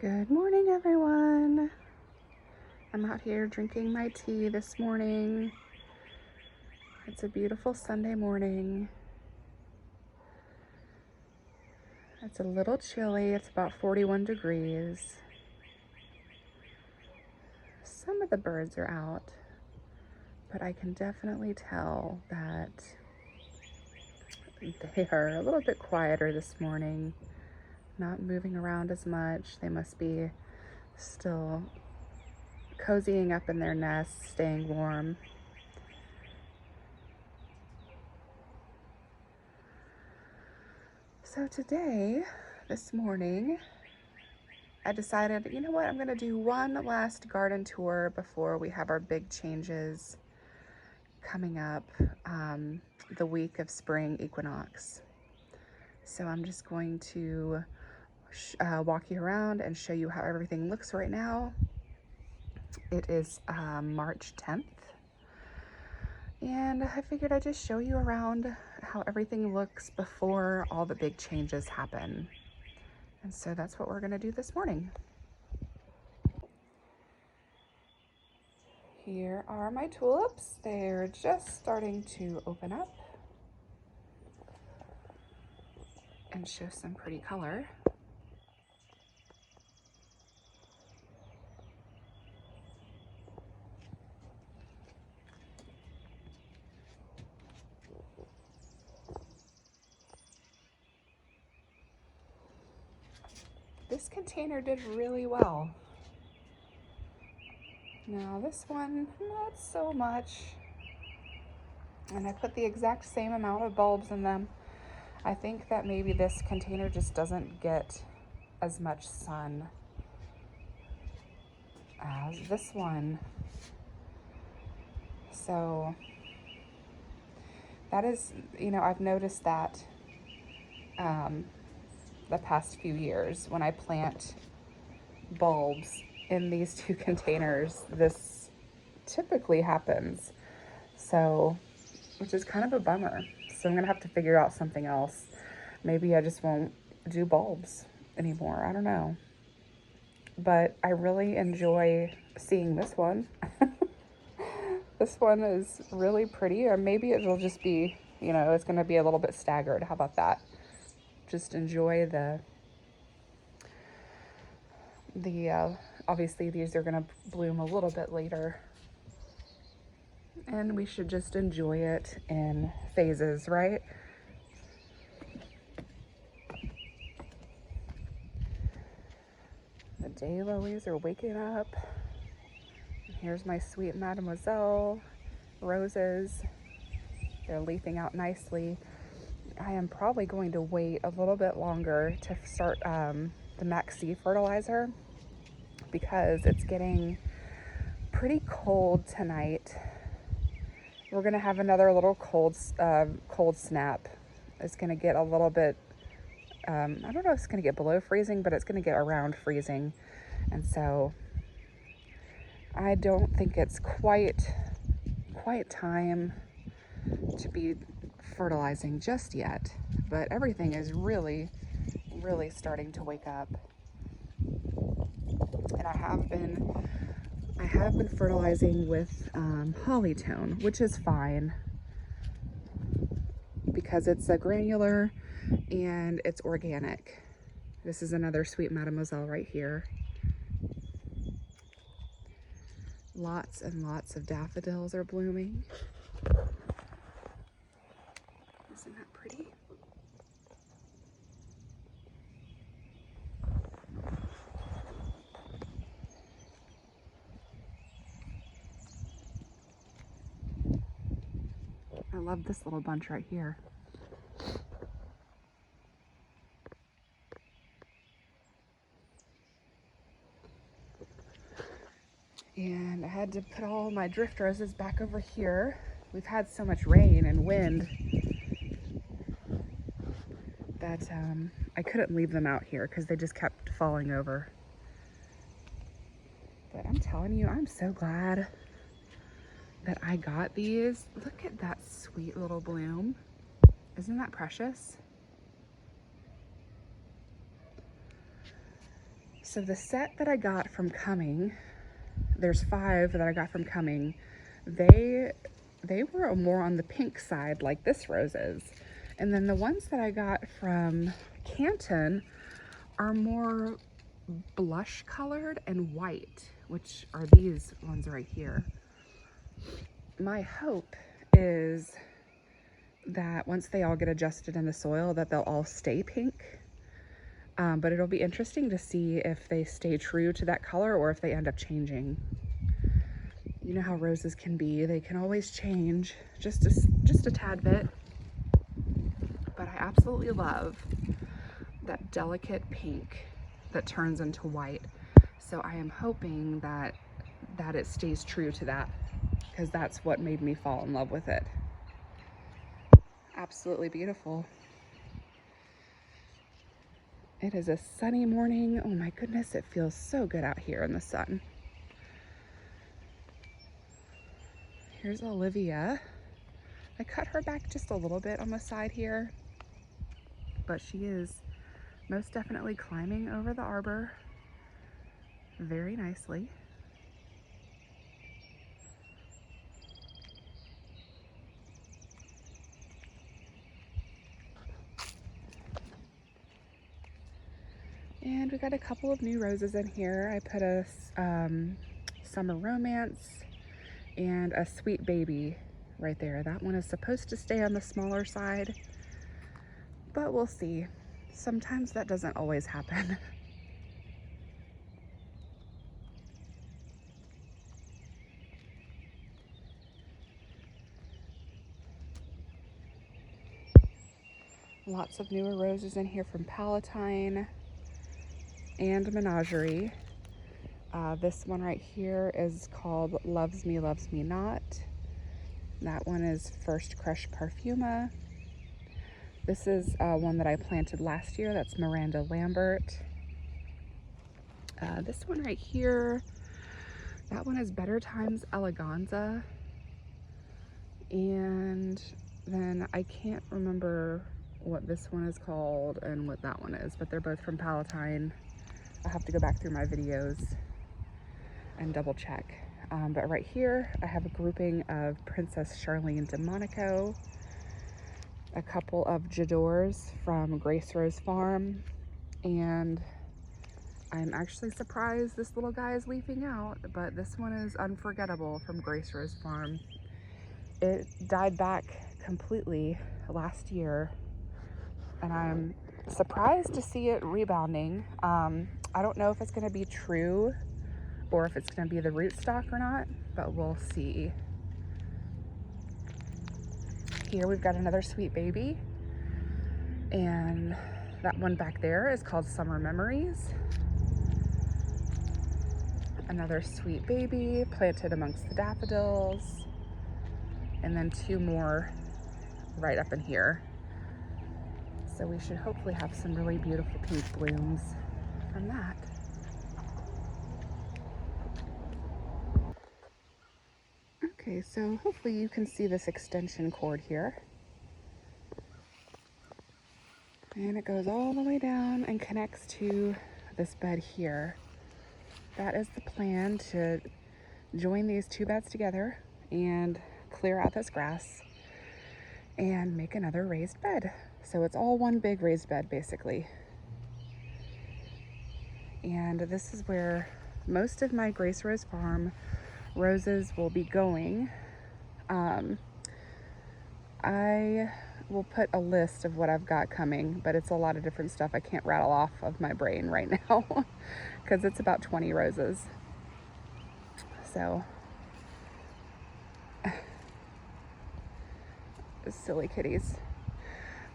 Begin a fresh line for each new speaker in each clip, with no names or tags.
Good morning, everyone. I'm out here drinking my tea this morning. It's a beautiful Sunday morning. It's a little chilly. It's about 41 degrees. Some of the birds are out, but I can definitely tell that they are a little bit quieter this morning, not moving around as much. They must be still cozying up in their nests, staying warm. So today, this morning, I decided, you know what, I'm gonna do one last garden tour before we have our big changes coming up the week of spring equinox. So I'm just going to walk you around and show you how everything looks right now. It is March 10th. And I figured I'd just show you around how everything looks before all the big changes happen. And so that's what we're gonna do this morning. Here are my tulips. They're just starting to open up and show some pretty color. This container did really well. Now this one, not so much. And I put the exact same amount of bulbs in them. I think that maybe this container just doesn't get as much sun as this one. So that is, you know, I've noticed that the past few years when I plant bulbs in these two containers, this typically happens. So, which is kind of a bummer. So I'm gonna have to figure out something else. Maybe I just won't do bulbs anymore. I don't know. But I really enjoy seeing this one. This one is really pretty, or maybe it'll just be, you know, it's gonna be a little bit staggered. How about that? Just enjoy the obviously these are gonna bloom a little bit later. And we should just enjoy it in phases, right? The daylilies are waking up. Here's my sweet Mademoiselle roses. They're leafing out nicely. I am probably going to wait a little bit longer to start the Maxi fertilizer because it's getting pretty cold tonight. We're gonna have another little cold snap. It's gonna get a little bit, I don't know if it's gonna get below freezing, but it's gonna get around freezing. And so I don't think it's quite time to be fertilizing just yet, but everything is really starting to wake up. And I have been fertilizing with Hollytone, which is fine because it's a granular and it's organic. This is another sweet Mademoiselle right here. Lots and lots of daffodils are blooming. Isn't that pretty? I love this little bunch right here. And I had to put all my drift roses back over here. We've had so much rain and wind that I couldn't leave them out here because they just kept falling over. But I'm telling you, I'm so glad that I got these. Look at that sweet little bloom. Isn't that precious? So the set that I got from Cumming, there's 5 that I got from Cumming. They were more on the pink side, like this rose is. And then the ones that I got from Canton are more blush colored and white, which are these ones right here. My hope is that once they all get adjusted in the soil, that they'll all stay pink. But it'll be interesting to see if they stay true to that color or if they end up changing. You know how roses can be. They can always change just a tad bit. But I absolutely love that delicate pink that turns into white. So I am hoping that it stays true to that, because that's what made me fall in love with it. Absolutely beautiful. It is a sunny morning. Oh my goodness, it feels so good out here in the sun. Here's Olivia. I cut her back just a little bit on the side here, but she is most definitely climbing over the arbor very nicely. And we got a couple of new roses in here. I put a Summer Romance and a Sweet Baby right there. That one is supposed to stay on the smaller side, but we'll see. Sometimes that doesn't always happen. Lots of newer roses in here from Palatine and Menagerie. This one right here is called Loves Me Not. That one is First Crush Parfuma. This is one that I planted last year. That's Miranda Lambert. This one right here, that one is Better Times Eleganza. And then I can't remember what this one is called and what that one is, but they're both from Palatine. I'll have to go back through my videos and double check. But right here, I have a grouping of Princess Charlene de Monaco, a couple of J'adores from Grace Rose Farm, and I'm actually surprised this little guy is leafing out, but this one is Unforgettable from Grace Rose Farm. It died back completely last year, and I'm surprised to see it rebounding. I don't know if it's going to be true or if it's going to be the rootstock or not, but we'll see. Here we've got another Sweet Baby, and that one back there is called Summer Memories. Another Sweet Baby planted amongst the daffodils, and then 2 more right up in here. So we should hopefully have some really beautiful pink blooms from that. Okay, so hopefully you can see this extension cord here. And it goes all the way down and connects to this bed here. That is the plan, to join these 2 beds together and clear out this grass and make another raised bed. So it's all one big raised bed basically. And this is where most of my Grace Rose Farm roses will be going. I will put a list of what I've got coming, but it's a lot of different stuff I can't rattle off of my brain right now because it's about 20 roses. So silly kitties.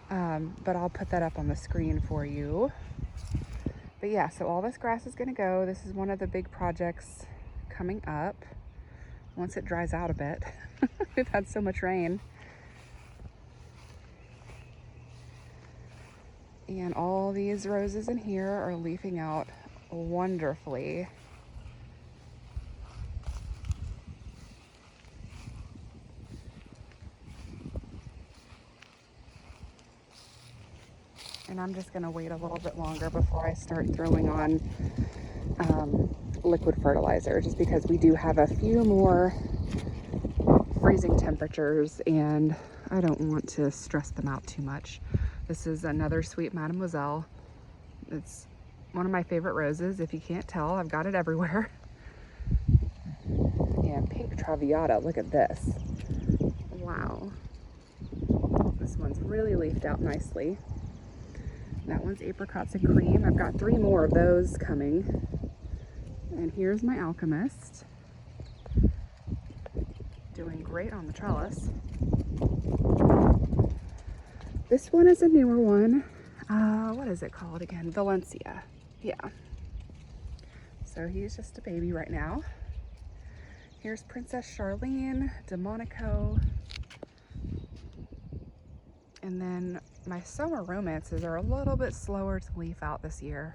But I'll put that up on the screen for you. But yeah, so all this grass is going to go. This is one of the big projects coming up once it dries out a bit. We've had so much rain. And all these roses in here are leafing out wonderfully. And and I'm just gonna wait a little bit longer before I start throwing on liquid fertilizer, just because we do have a few more freezing temperatures and I don't want to stress them out too much. This is another sweet Mademoiselle. It's one of my favorite roses. If you can't tell, I've got it everywhere. And Pink Traviata, look at this. Wow. This one's really leafed out nicely. That one's Apricots and Cream. I've got 3 more of those coming. And here's my Alchemist. Doing great on the trellis. This one is a newer one. What is it called again? Valencia. Yeah. So he's just a baby right now. Here's Princess Charlene, Demonico. And then my summer romances are a little bit slower to leaf out this year.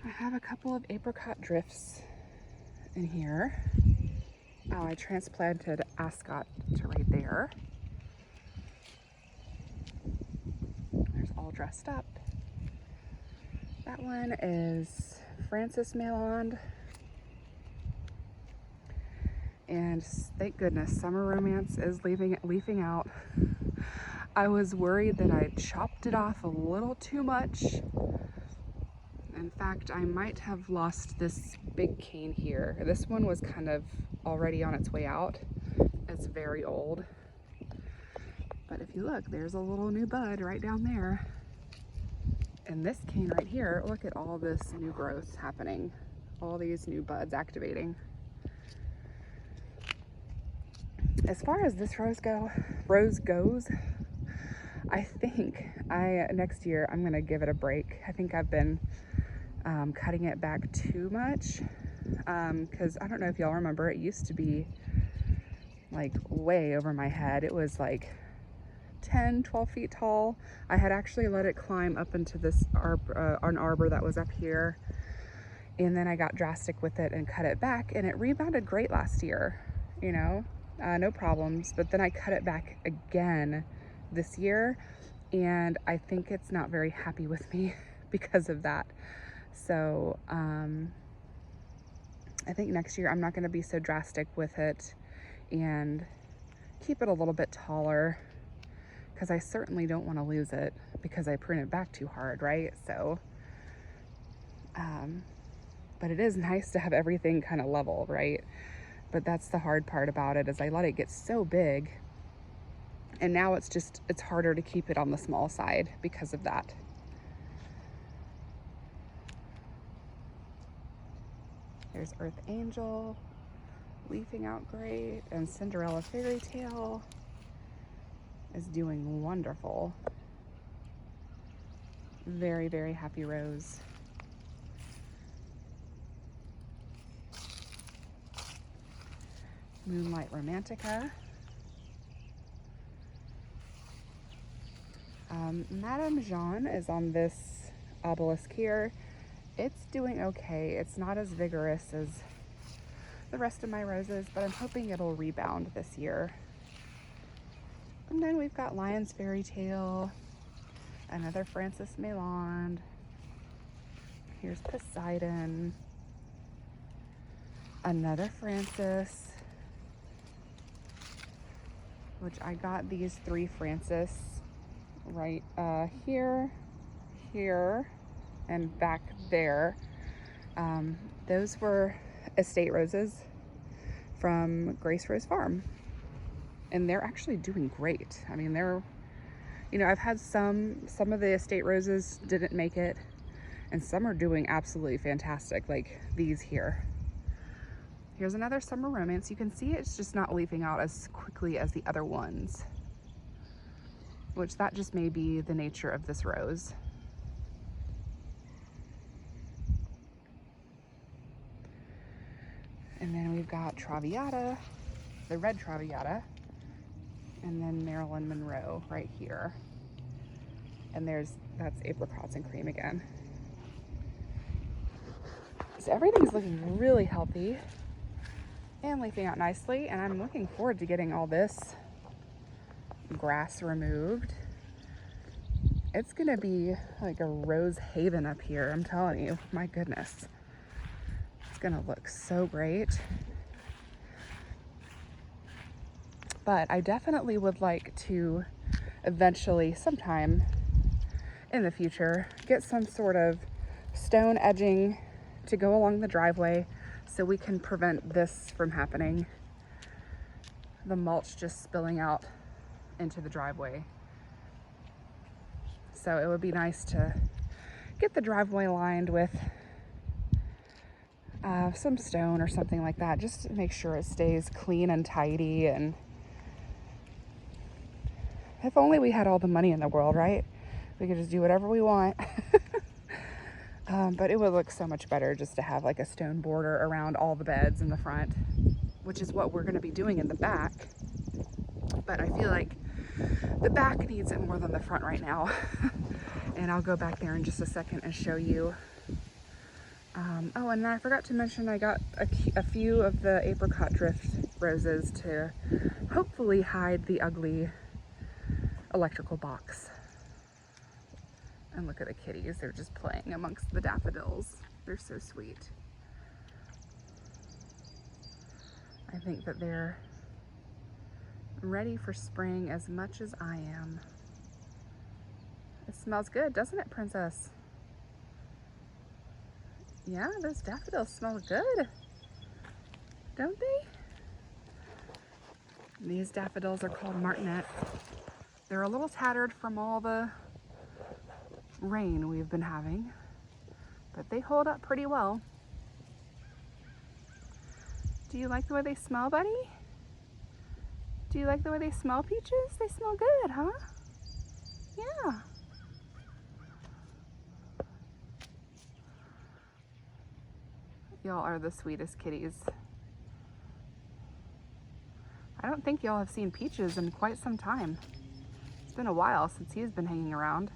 I have a couple of apricot drifts in here. Oh, I transplanted Ascot to right there. There's all dressed up. That one is Francis Meland. And thank goodness, summer romance is leafing out. I was worried that I chopped it off a little too much. In fact, I might have lost this big cane here. This one was kind of already on its way out. It's very old. But if you look, there's a little new bud right down there. And this cane right here, look at all this new growth happening. All these new buds activating. As far as this rose goes, I think next year I'm gonna give it a break. I think I've been cutting it back too much, because I don't know if y'all remember, it used to be like way over my head. It was like 10-12 feet tall. I had actually let it climb up into this an arbor that was up here, and then I got drastic with it and cut it back, and it rebounded great last year, you know, no problems. But then I cut it back again this year, and I think it's not very happy with me because of that. So I think next year I'm not going to be so drastic with it and keep it a little bit taller, because I certainly don't want to lose it because I prune it back too hard, right? So but it is nice to have everything kind of level, right? But that's the hard part about it, is I let it get so big, and now it's harder to keep it on the small side because of that. There's Earth Angel, leafing out great, and Cinderella Fairy Tale is doing wonderful. Very, very happy rose. Moonlight Romantica. Madame Jeanne is on this obelisk here. It's doing okay. It's not as vigorous as the rest of my roses, but I'm hoping it'll rebound this year. And then we've got Lion's Fairy Tale, another Francis Meland. Here's Poseidon, another Francis, which I got these 3 Francis right here, here, and back there. Those were estate roses from Grace Rose Farm, and they're actually doing great. I mean, they're, you know, I've had some of the estate roses didn't make it, and some are doing absolutely fantastic, like these here. Here's another summer romance. You can see it's just not leafing out as quickly as the other ones, which that just may be the nature of this rose. And then we've got Traviata, the red Traviata, and then Marilyn Monroe right here. And that's Apricots and Cream again. So everything's looking really healthy and leafing out nicely, and I'm looking forward to getting all this grass removed. It's gonna be like a rose haven up here, I'm telling you. My goodness. It's gonna look so great. But I definitely would like to eventually, sometime in the future, get some sort of stone edging to go along the driveway so we can prevent this from happening. The mulch just spilling out into the driveway. So it would be nice to get the driveway lined with some stone or something like that, just to make sure it stays clean and tidy. And if only we had all the money in the world, right? We could just do whatever we want. But it would look so much better just to have like a stone border around all the beds in the front, which is what we're going to be doing in the back. But I feel like the back needs it more than the front right now. And I'll go back there in just a second and show you. Oh, and then I forgot to mention I got a few of the apricot drift roses to hopefully hide the ugly electrical box. And look at the kitties, they're just playing amongst the daffodils. They're so sweet. I think that they're ready for spring as much as I am. It smells good, doesn't it, Princess? Yeah, those daffodils smell good, don't they? These daffodils are called martinet. They're a little tattered from all the rain we've been having, but they hold up pretty well. Do you like the way they smell, buddy? Do you like the way they smell, Peaches? They smell good, huh? Yeah. Y'all are the sweetest kitties. I don't think y'all have seen Peaches in quite some time. It's been a while since he's been hanging around.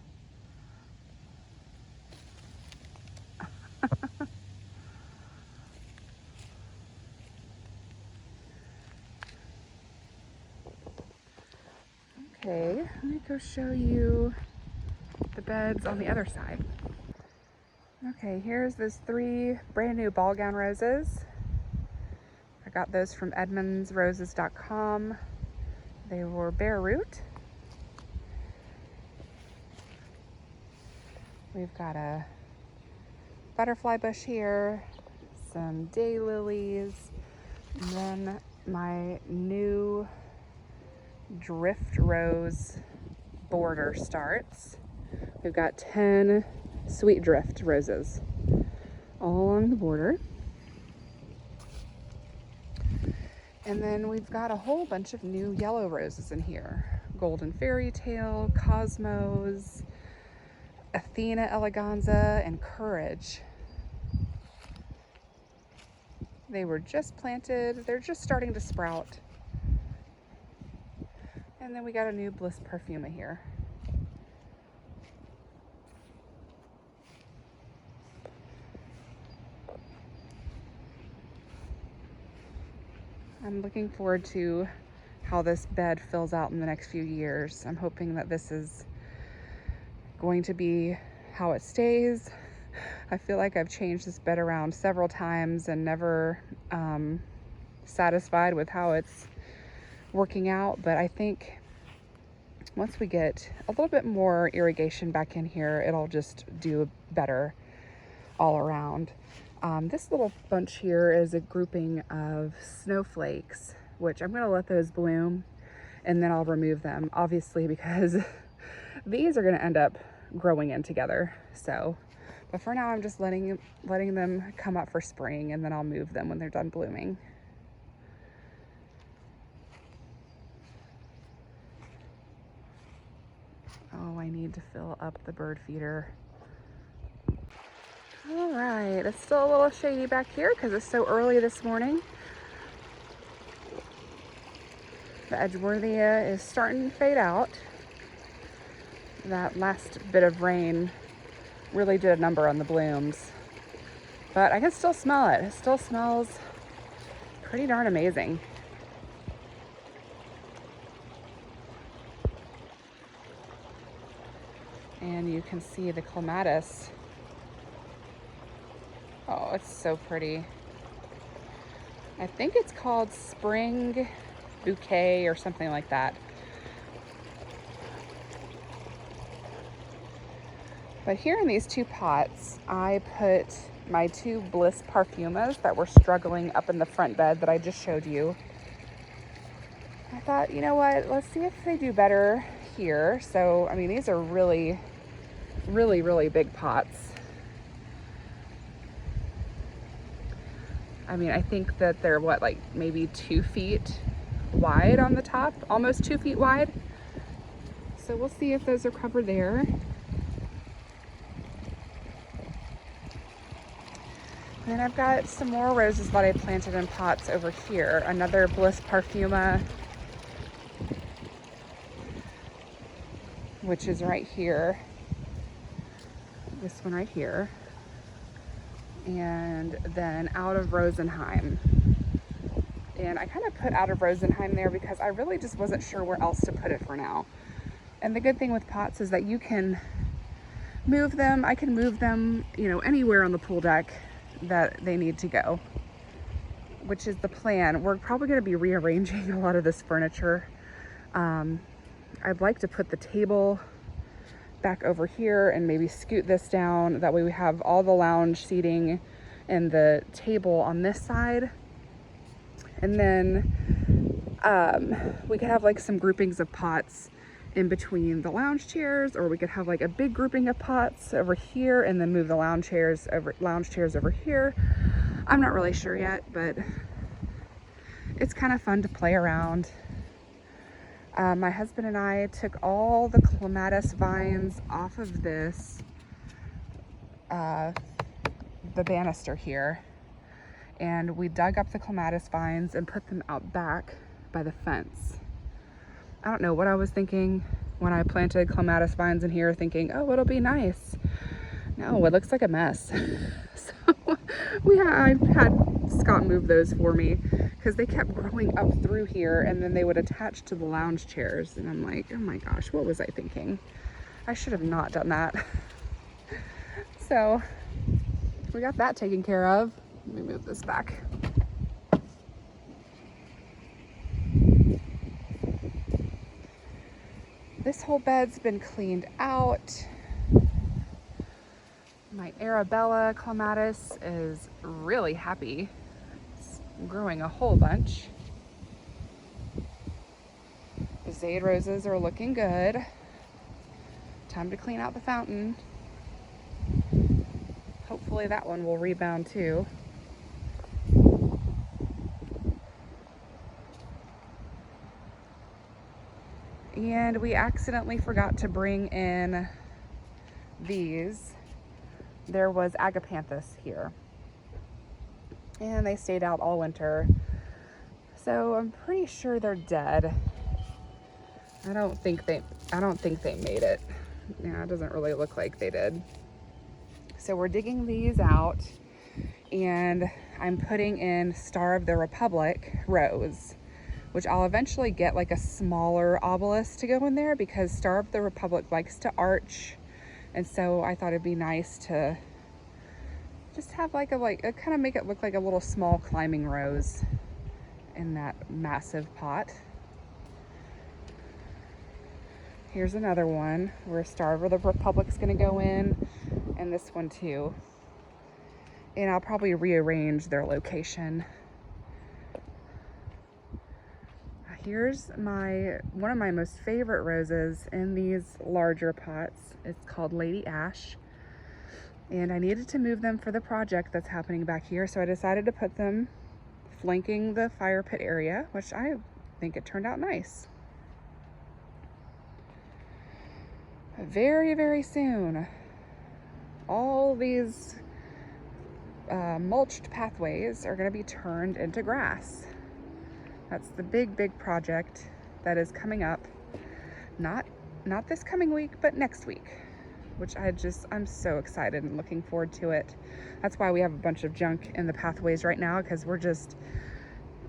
Okay, let me go show you the beds on the other side. Okay, here's those 3 brand new ball gown roses. I got those from edmondsroses.com. They were bare root. We've got a butterfly bush here, some daylilies, and then my new drift rose border starts. We've got 10 sweet drift roses all along the border. And then we've got a whole bunch of new yellow roses in here. Golden Fairy Tale, Cosmos, Athena Eleganza, and Courage. They were just planted. They're just starting to sprout. And then we got a new Bliss Perfuma here. I'm looking forward to how this bed fills out in the next few years. I'm hoping that this is going to be how it stays. I feel like I've changed this bed around several times and never satisfied with how it's working out, but I think once we get a little bit more irrigation back in here, it'll just do better all around. This little bunch here is a grouping of snowflakes, which I'm going to let those bloom and then I'll remove them, obviously, because these are going to end up growing in together. So, but for now I'm just letting them come up for spring, and then I'll move them when they're done blooming. Oh, I need to fill up the bird feeder. All right, it's still a little shady back here because it's so early this morning. The Edgeworthia is starting to fade out. That last bit of rain really did a number on the blooms. But I can still smell it. It still smells pretty darn amazing. And you can see the clematis. Oh, it's so pretty. I think it's called Spring Bouquet or something like that. But here in these two pots, I put my two Bliss Parfumas that were struggling up in the front bed that I just showed you. I thought, you know what, let's see if they do better here. So, I mean, these are really, really, really big pots. I mean, I think that they're what, like maybe 2 feet wide on the top, almost 2 feet wide. So we'll see if those are covered there. And then I've got some more roses that I planted in pots over here. Another Bliss Parfuma, which is right here. This one right here. And then Out of Rosenheim. And I kind of put Out of Rosenheim there because I really just wasn't sure where else to put it for now. And the good thing with pots is that you can move them. I can move them, you know, anywhere on the pool deck that they need to go, which is the plan. We're probably going to be rearranging a lot of this furniture. I'd like to put the table back over here and maybe scoot this down. That way we have all the lounge seating and the table on this side. And then we could have like some groupings of pots in between the lounge chairs, or we could have like a big grouping of pots over here and then move the lounge chairs over here. I'm not really sure yet, but it's kind of fun to play around. My husband and I took all the clematis vines off of this, the banister here, and we dug up the clematis vines and put them out back by the fence. I don't know what I was thinking when I planted clematis vines in here, thinking, oh, it'll be nice. No, it looks like a mess. So I had Scott move those for me because they kept growing up through here and then they would attach to the lounge chairs. And I'm like, oh my gosh, what was I thinking? I should have not done that. So we got that taken care of. Let me move this back. This whole bed's been cleaned out. My Arabella clematis is really happy. It's growing a whole bunch. The Zade roses are looking good. Time to clean out the fountain. Hopefully that one will rebound too. And we accidentally forgot to bring in these. There was agapanthus here, and they stayed out all winter. So I'm pretty sure they're dead. I don't think they made it. Yeah, it doesn't really look like they did. So we're digging these out, and I'm putting in Star of the Republic rose, which I'll eventually get like a smaller obelisk to go in there because Star of the Republic likes to arch. And so I thought it'd be nice to just have kind of make it look like a little small climbing rose in that massive pot. Here's another one where Star of the Republic's gonna go in, and this one too. And I'll probably rearrange their location. Here's one of my most favorite roses in these larger pots. It's called Lady Ash. And I needed to move them for the project that's happening back here. So I decided to put them flanking the fire pit area, which I think it turned out nice. Very, very soon, all these mulched pathways are going to be turned into grass. That's the big project that is coming up. Not this coming week, but next week, which I'm so excited and looking forward to it. That's why we have a bunch of junk in the pathways right now, because we're just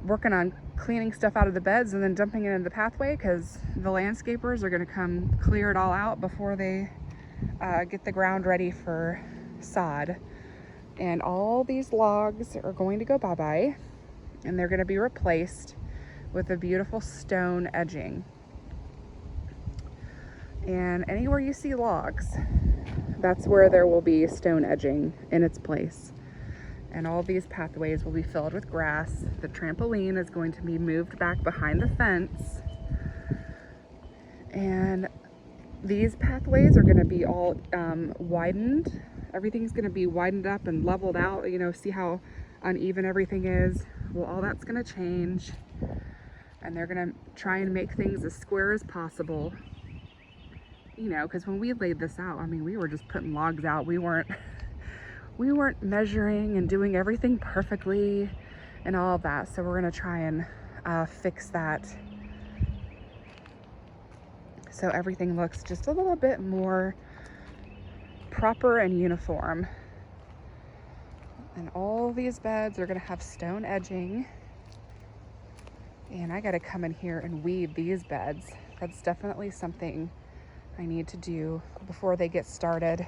working on cleaning stuff out of the beds and then dumping it in the pathway, because the landscapers are going to come clear it all out before they get the ground ready for sod. And all these logs are going to go bye-bye, and they're going to be replaced with a beautiful stone edging. And anywhere you see logs, that's where there will be stone edging in its place. And all these pathways will be filled with grass. The trampoline is going to be moved back behind the fence. And these pathways are going to be all widened. Everything's going to be widened up and leveled out. You know, see how uneven everything is? Well, all that's going to change. And they're going to try and make things as square as possible. You know, because when we laid this out, I mean, we were just putting logs out. We weren't measuring and doing everything perfectly and all of that. So we're going to try and fix that, so everything looks just a little bit more proper and uniform. And all these beds are going to have stone edging. And I got to come in here and weed these beds. That's definitely something I need to do before they get started.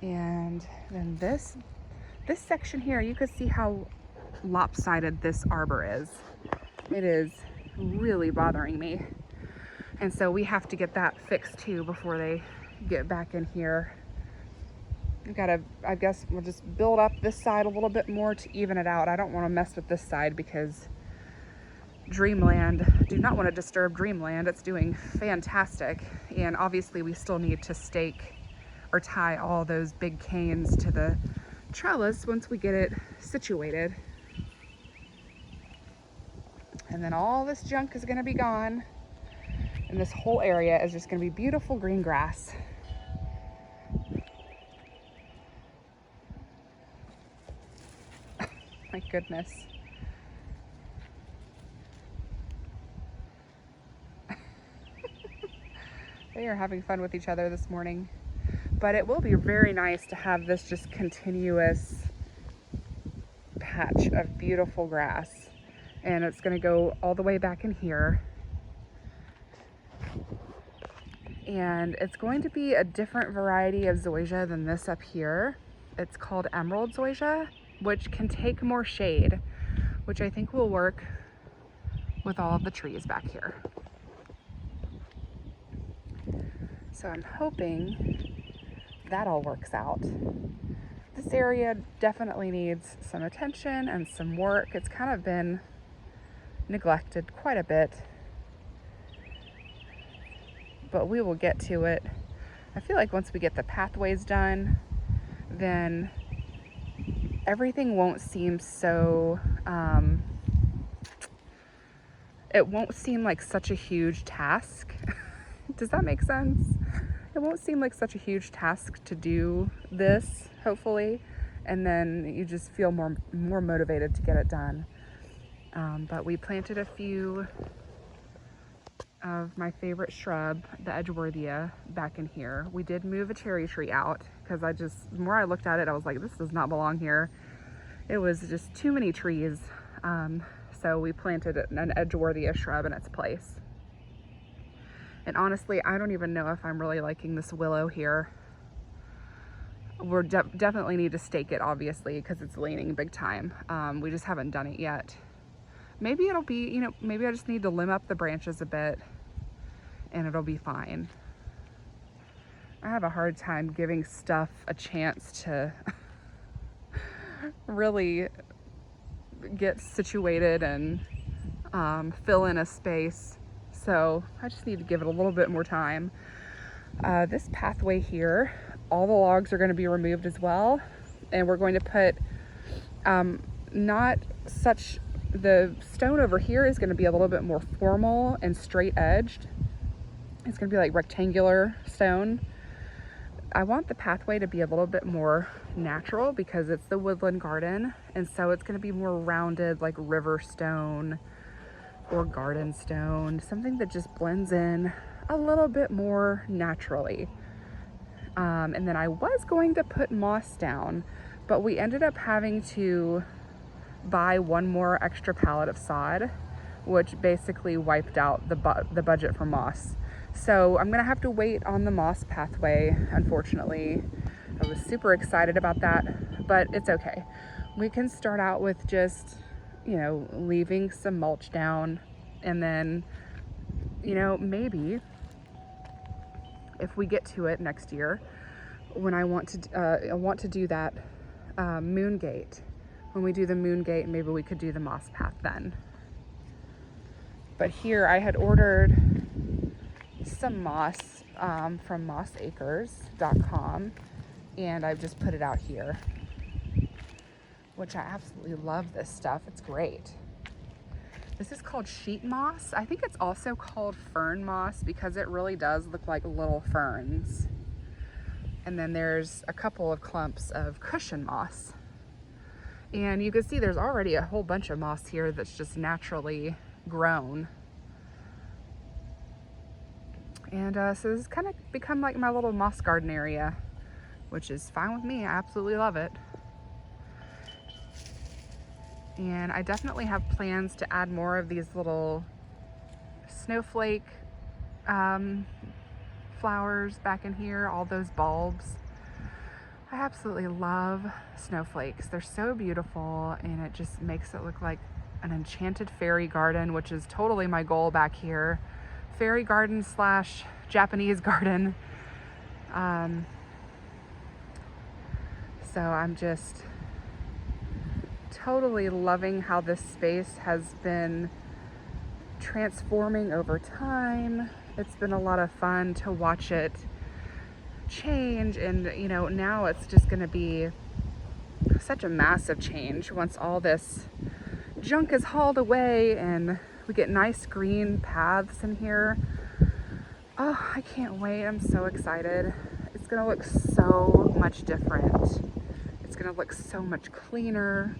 And then this section here, you can see how lopsided this arbor is. It is really bothering me. And so we have to get that fixed too before they get back in here. We've got to, I guess we'll just build up this side a little bit more to even it out. I don't want to mess with this side because Dreamland, do not want to disturb Dreamland. It's doing fantastic. And obviously we still need to stake or tie all those big canes to the trellis once we get it situated. And then all this junk is going to be gone. And this whole area is just going to be beautiful green grass. My goodness. They are having fun with each other this morning. But it will be very nice to have this just continuous patch of beautiful grass. And it's going to go all the way back in here. And it's going to be a different variety of zoysia than this up here. It's called emerald zoysia, which can take more shade, which I think will work with all of the trees back here. So I'm hoping that all works out. This area definitely needs some attention and some work. It's kind of been neglected quite a bit, but we will get to it. I feel like once we get the pathways done, then everything won't seem so, it won't seem like such a huge task. Does that make sense? It won't seem like such a huge task to do this, hopefully, and then you just feel more motivated to get it done. But we planted a few of my favorite shrub, the Edgeworthia, back in here. We did move a cherry tree out because the more I looked at it, I was like, this does not belong here. It was just too many trees. So we planted an Edgeworthia shrub in its place. And honestly, I don't even know if I'm really liking this willow here. We're definitely need to stake it, obviously, because it's leaning big time. We just haven't done it yet. Maybe it'll be, you know, maybe I just need to limb up the branches a bit and it'll be fine. I have a hard time giving stuff a chance to really get situated and fill in a space. So I just need to give it a little bit more time. This pathway here, all the logs are going to be removed as well. And we're going to put the stone over here is going to be a little bit more formal and straight edged. It's going to be like rectangular stone. I want the pathway to be a little bit more natural because it's the woodland garden. And so it's going to be more rounded, like river stone or garden stone, something that just blends in a little bit more naturally. And then I was going to put moss down, but we ended up having to buy one more extra pallet of sod which basically wiped out the budget for moss. So I'm gonna have to wait on the moss pathway, unfortunately. I was super excited about that, but it's okay. We can start out with just, you know, leaving some mulch down, and then, you know, maybe if we get to it next year, when I want to do that moon gate. When we do the moon gate, maybe we could do the moss path then. But here I had ordered some moss from mossacres.com, and I've just put it out here, which I absolutely love this stuff. It's great. This is called sheet moss. I think it's also called fern moss because it really does look like little ferns. And then there's a couple of clumps of cushion moss. And you can see there's already a whole bunch of moss here that's just naturally grown. And so this has kind of become like my little moss garden area, which is fine with me. I absolutely love it. And I definitely have plans to add more of these little snowflake flowers back in here, all those bulbs. I absolutely love snowflakes. They're so beautiful, and it just makes it look like an enchanted fairy garden, which is totally my goal back here. Fairy garden slash Japanese garden. So I'm just totally loving how this space has been transforming over time. It's been a lot of fun to watch it change, and you know, now it's just going to be such a massive change once all this junk is hauled away and we get nice green paths in here. Oh, I can't wait. I'm so excited. It's going to look so much different. It's going to look so much cleaner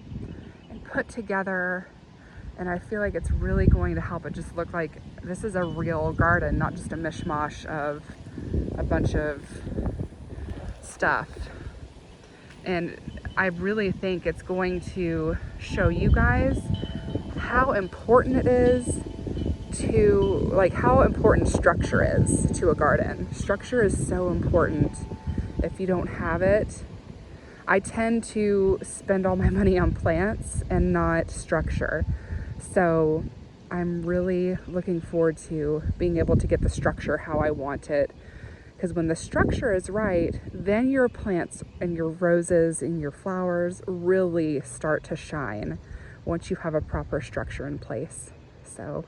and put together. And I feel like it's really going to help it just look like this is a real garden, not just a mishmash of a bunch of stuff. And I really think it's going to show you guys how important it is to, like, how important structure is to a garden. Structure is so important. If you don't have it, I tend to spend all my money on plants and not structure. So I'm really looking forward to being able to get the structure how I want it. Because when the structure is right, then your plants and your roses and your flowers really start to shine once you have a proper structure in place. So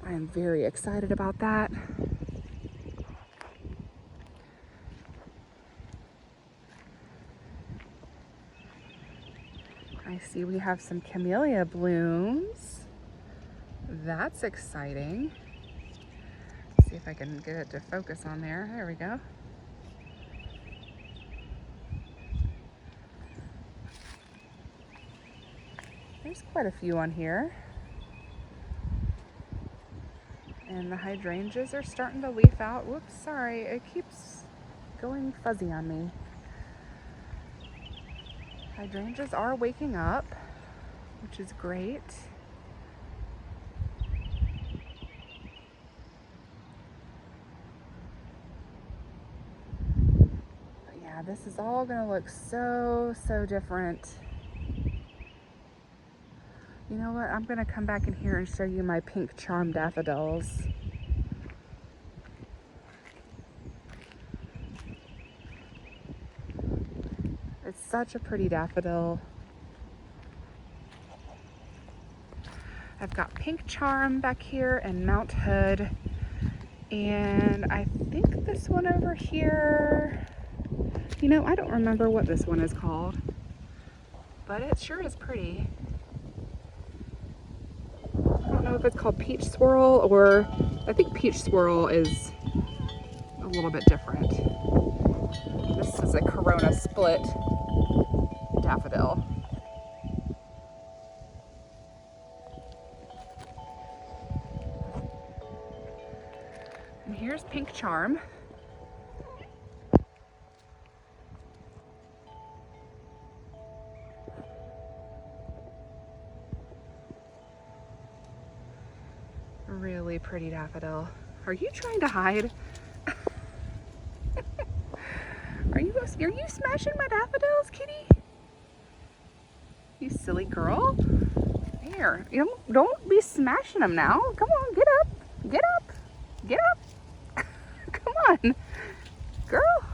I am very excited about that. I see we have some camellia blooms. That's exciting. See if I can get it to focus on there. There we go. There's quite a few on here. And the hydrangeas are starting to leaf out. Whoops, sorry, it keeps going fuzzy on me. Hydrangeas are waking up, which is great. But yeah, this is all gonna look so different. You know what? I'm gonna come back in here and show you my pink charm daffodils. It's such a pretty daffodil. I've got pink charm back here and Mount Hood. And I think this one over here, you know, I don't remember what this one is called, but it sure is pretty. I don't know if it's called peach swirl, or I think peach swirl is a little bit different. This is a Corona split daffodil. And here's pink charm. pretty daffodil. Are you trying to hide? Are you smashing my daffodils, kitty? You silly girl. Here, you don't be smashing them now. Come on, get up, get up, get up. Come on, girl.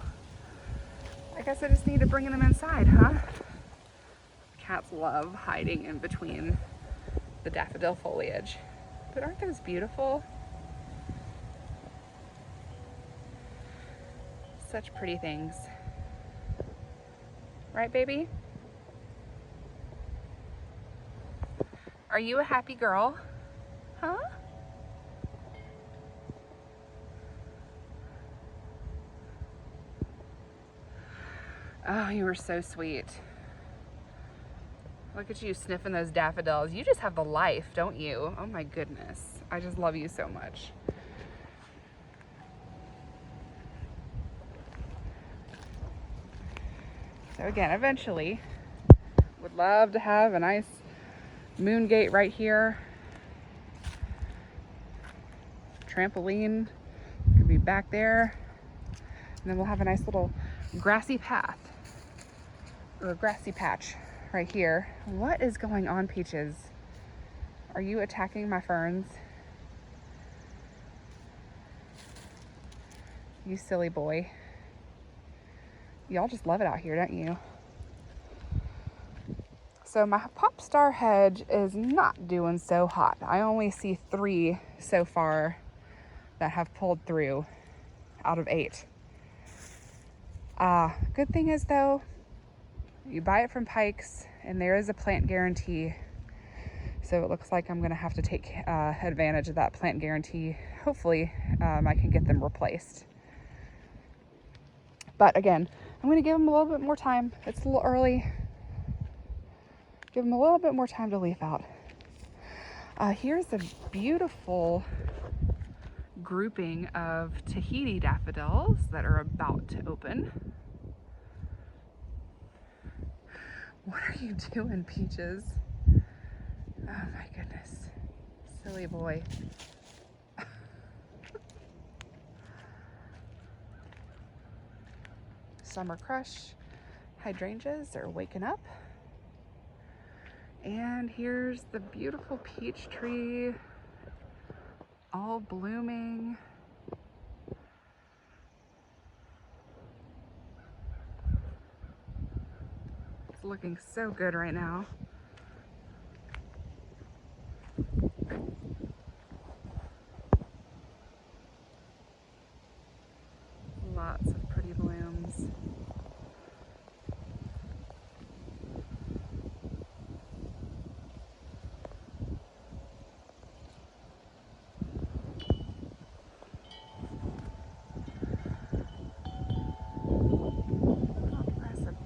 I guess I just need to bring them inside, huh? Cats love hiding in between the daffodil foliage. But aren't those beautiful? Such pretty things. Right, baby? Are you a happy girl? Huh? Oh, you were so sweet. Look at you sniffing those daffodils. You just have the life, don't you? Oh my goodness. I just love you so much. So again, eventually, would love to have a nice moon gate right here. Trampoline could be back there. And then we'll have a nice little grassy path or a grassy patch right here. What is going on, Peaches? Are you attacking my ferns? You silly boy. Y'all just love it out here, don't you? So my popstar hedge is not doing so hot. I only see 3 so far that have pulled through out of 8. Good thing is though, you buy it from Pikes and there is a plant guarantee. So it looks like I'm gonna have to take advantage of that plant guarantee. Hopefully I can get them replaced. But again, I'm gonna give them a little bit more time. It's a little early. Give them a little bit more time to leaf out. Here's a beautiful grouping of Tahiti daffodils that are about to open. What are you doing, Peaches? Oh my goodness. Silly boy. Summer Crush hydrangeas are waking up. And here's the beautiful peach tree, all blooming. It's looking so good right now. Lots of pretty blooms.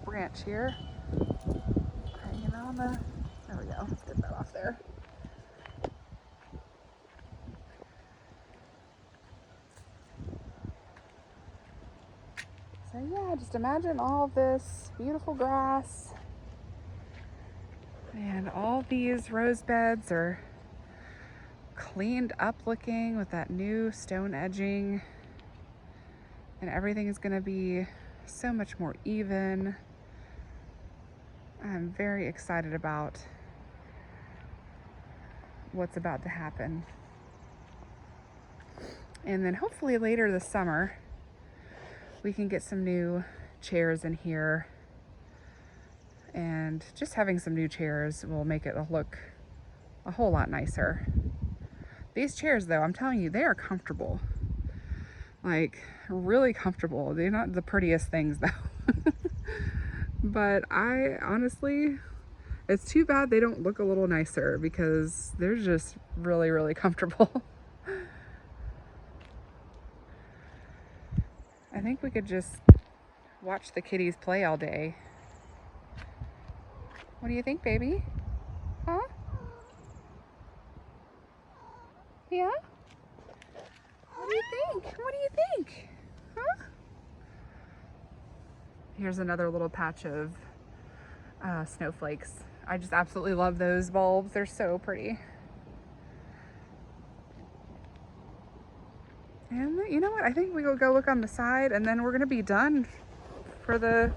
Branch here, hanging on the, there we go, let's get that off there. So yeah, just imagine all this beautiful grass and all these rose beds are cleaned up looking with that new stone edging, and everything is going to be so much more even. I'm very excited about what's about to happen. And then hopefully later this summer, we can get some new chairs in here. And just having some new chairs will make it look a whole lot nicer. These chairs though, I'm telling you, they are comfortable. Like, really comfortable. They're not the prettiest things though. But I honestly, it's too bad they don't look a little nicer because they're just really, really comfortable. I think we could just watch the kitties play all day. What do you think, baby? Huh? Yeah? What do you think? What do you think? Huh? Here's another little patch of snowflakes. I just absolutely love those bulbs. They're so pretty. And you know what? I think we'll go look on the side and then we're gonna be done for the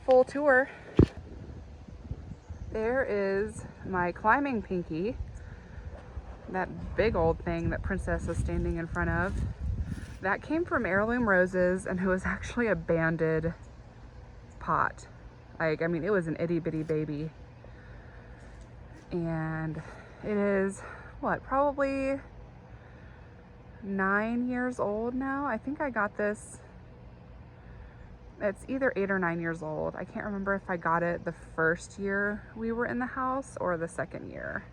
full tour. There is my climbing pinky, that big old thing that Princess is standing in front of. That came from Heirloom Roses, and it was actually a banded pot. Like, I mean, it was an itty bitty baby. And it is, what, probably 9 years old now. I think I got this, it's either 8 or 9 years old. I can't remember if I got it the first year we were in the house or the second year.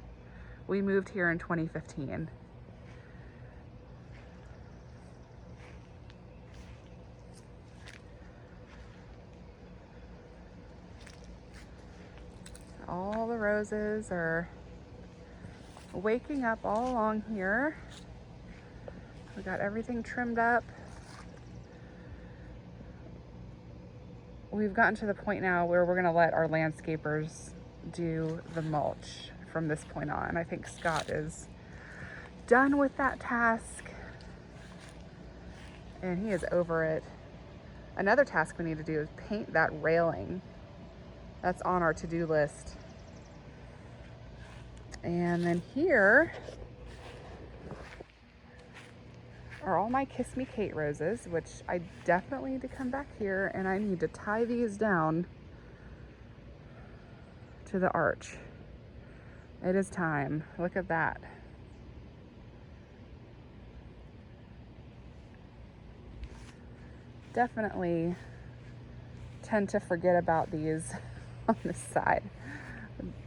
We moved here in 2015. All the roses are waking up all along here. We got everything trimmed up. We've gotten to the point now where we're gonna let our landscapers do the mulch from this point on. I think Scott is done with that task and he is over it. Another task we need to do is paint that railing. That's on our to-do list. And then here are all my Kiss Me Kate roses, which I definitely need to come back here and I need to tie these down to the arch. It is time. Look at that. Definitely tend to forget about these on this side.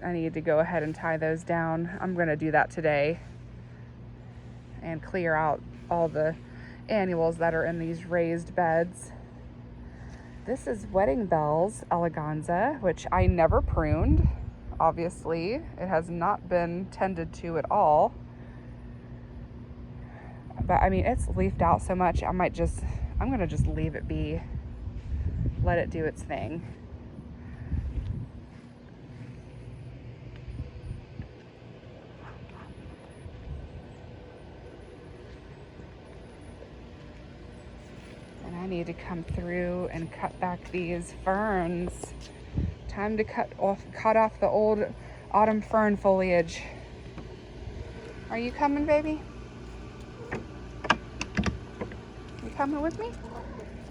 I need to go ahead and tie those down. I'm going to do that today and clear out all the annuals that are in these raised beds. This is Wedding Bells Eleganza, which I never pruned. Obviously, it has not been tended to at all. But I mean, it's leafed out so much, I'm gonna just leave it be. Let it do its thing. And I need to come through and cut back these ferns. Time to cut off the old autumn fern foliage. Are you coming, baby? You coming with me?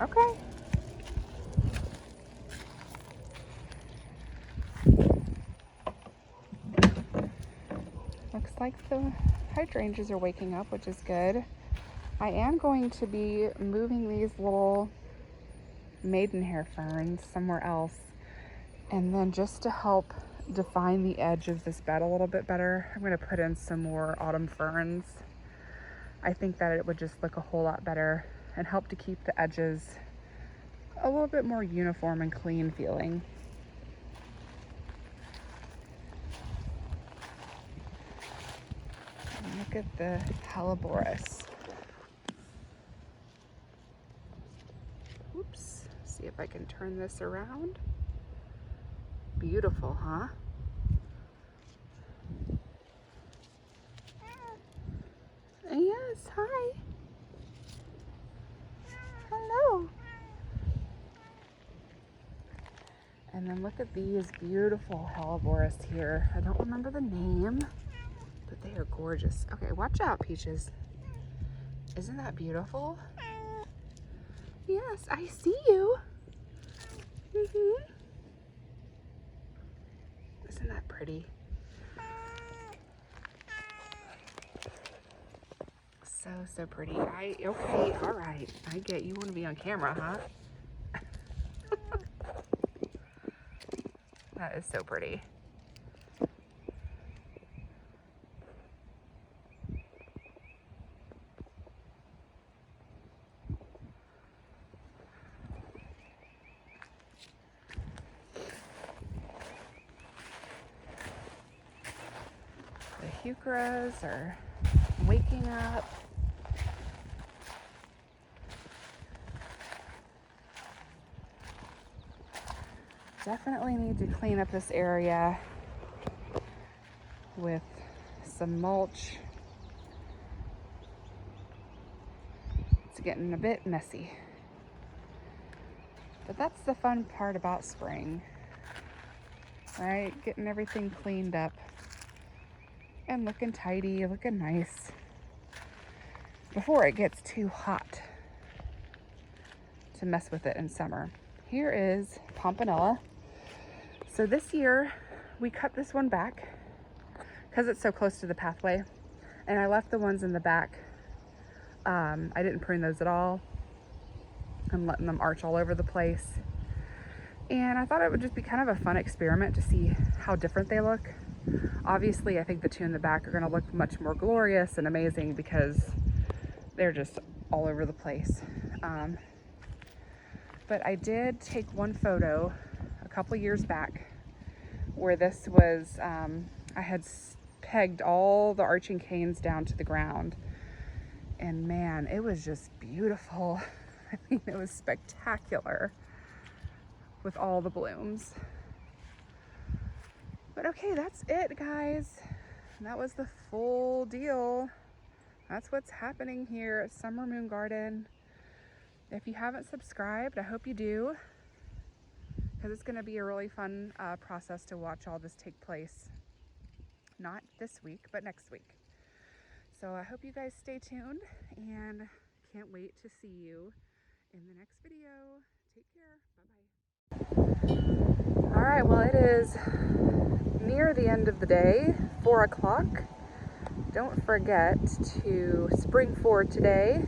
Okay. Looks like the hydrangeas are waking up, which is good. I am going to be moving these little maidenhair ferns somewhere else. And then just to help define the edge of this bed a little bit better, I'm going to put in some more autumn ferns. I think that it would just look a whole lot better and help to keep the edges a little bit more uniform and clean feeling. And look at the Helleborus. Oops, see if I can turn this around. Beautiful, huh? Yes, hi. Hello. And then look at these beautiful Helleborus here. I don't remember the name, but they are gorgeous. Okay, watch out, Peaches. Isn't that beautiful? Yes, I see you. Isn't that pretty? So pretty. Okay, all right. I get you want to be on camera, huh? That is so pretty. The heucheras are waking up. Definitely need to clean up this area with some mulch It's getting a bit messy. But that's the fun part about spring, right? Getting everything cleaned up and looking tidy, looking nice before it gets too hot to mess with it in summer. Here is Pompanella. So this year we cut this one back because it's so close to the pathway, and I left the ones in the back. I didn't prune those at all. I'm letting them arch all over the place. And I thought it would just be kind of a fun experiment to see how different they look. Obviously, I think the two in the back are going to look much more glorious and amazing because they're just all over the place. But I did take one photo a couple years back where this was, I had pegged all the arching canes down to the ground. And man, it was just beautiful. I mean, it was spectacular with all the blooms. But okay, that's it, guys. That was the full deal. That's what's happening here at Summer Moon Garden. If you haven't subscribed, I hope you do, because it's going to be a really fun process to watch all this take place. Not this week, but next week. So I hope you guys stay tuned, and can't wait to see you in the next video. Take care. Bye-bye. All right, well, it is near the end of the day, 4 o'clock. Don't forget to spring forward today.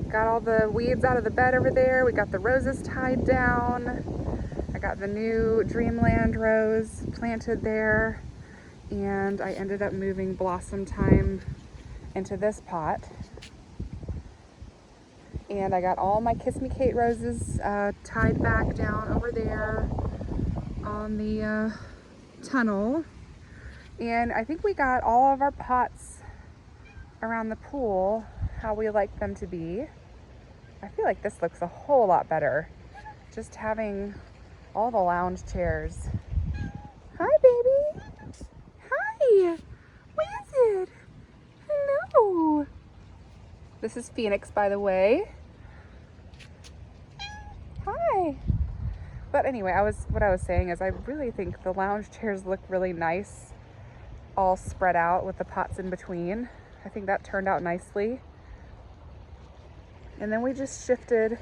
Got all the weeds out of the bed over there. We got the roses tied down. I got the new Dreamland rose planted there. And I ended up moving Blossom Time into this pot. And I got all my Kiss Me Kate roses tied back down over there on the tunnel. And I think we got all of our pots around the pool how we like them to be. I feel like this looks a whole lot better. Just having all the lounge chairs. Hi, baby. Hi. What is it? Hello. This is Phoenix, by the way. Hi. But anyway, what I was saying is I really think the lounge chairs look really nice, all spread out with the pots in between. I think that turned out nicely. And then we just shifted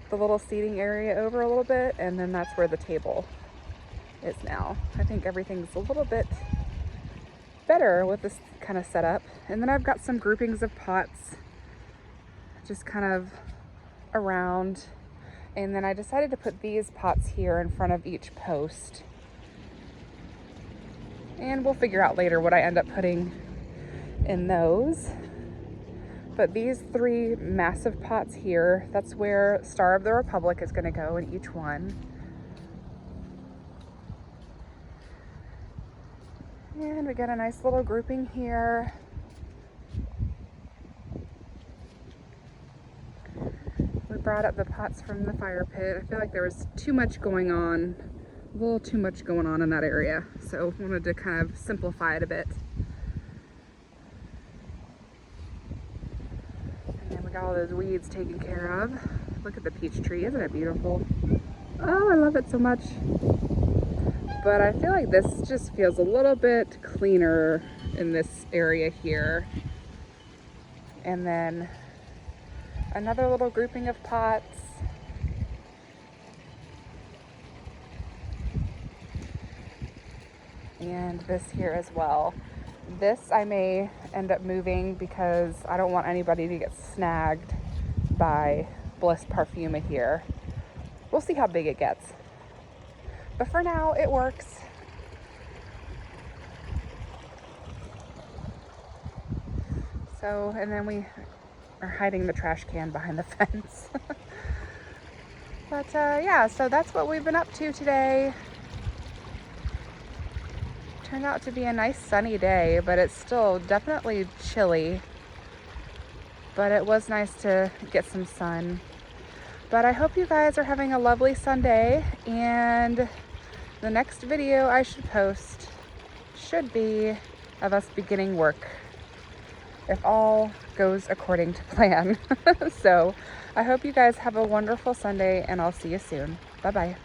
the little seating area over a little bit, and then that's where the table is now. I think everything's a little bit better with this kind of setup. And then I've got some groupings of pots just kind of around. And then I decided to put these pots here in front of each post. And we'll figure out later what I end up putting in those. But these 3 massive pots here, that's where Star of the Republic is going to go in each one. And we got a nice little grouping here. We brought up the pots from the fire pit. I feel like there was too much going on, a little too much going on in that area. So wanted to kind of simplify it a bit. Got all those weeds taken care of. Look at the peach tree, isn't it beautiful? Oh, I love it so much. But I feel like this just feels a little bit cleaner in this area here. And then another little grouping of pots. And this here as well. This I may end up moving because I don't want anybody to get snagged by Bliss Parfuma here. We'll see how big it gets. But for now, it works. So, and then we are hiding the trash can behind the fence. But yeah, so that's what we've been up to today. Turned out to be a nice sunny day, but it's still definitely chilly. But it was nice to get some sun. But I hope you guys are having a lovely Sunday, and the next video I should post should be of us beginning work if all goes according to plan. So I hope you guys have a wonderful Sunday, and I'll see you soon. Bye-bye.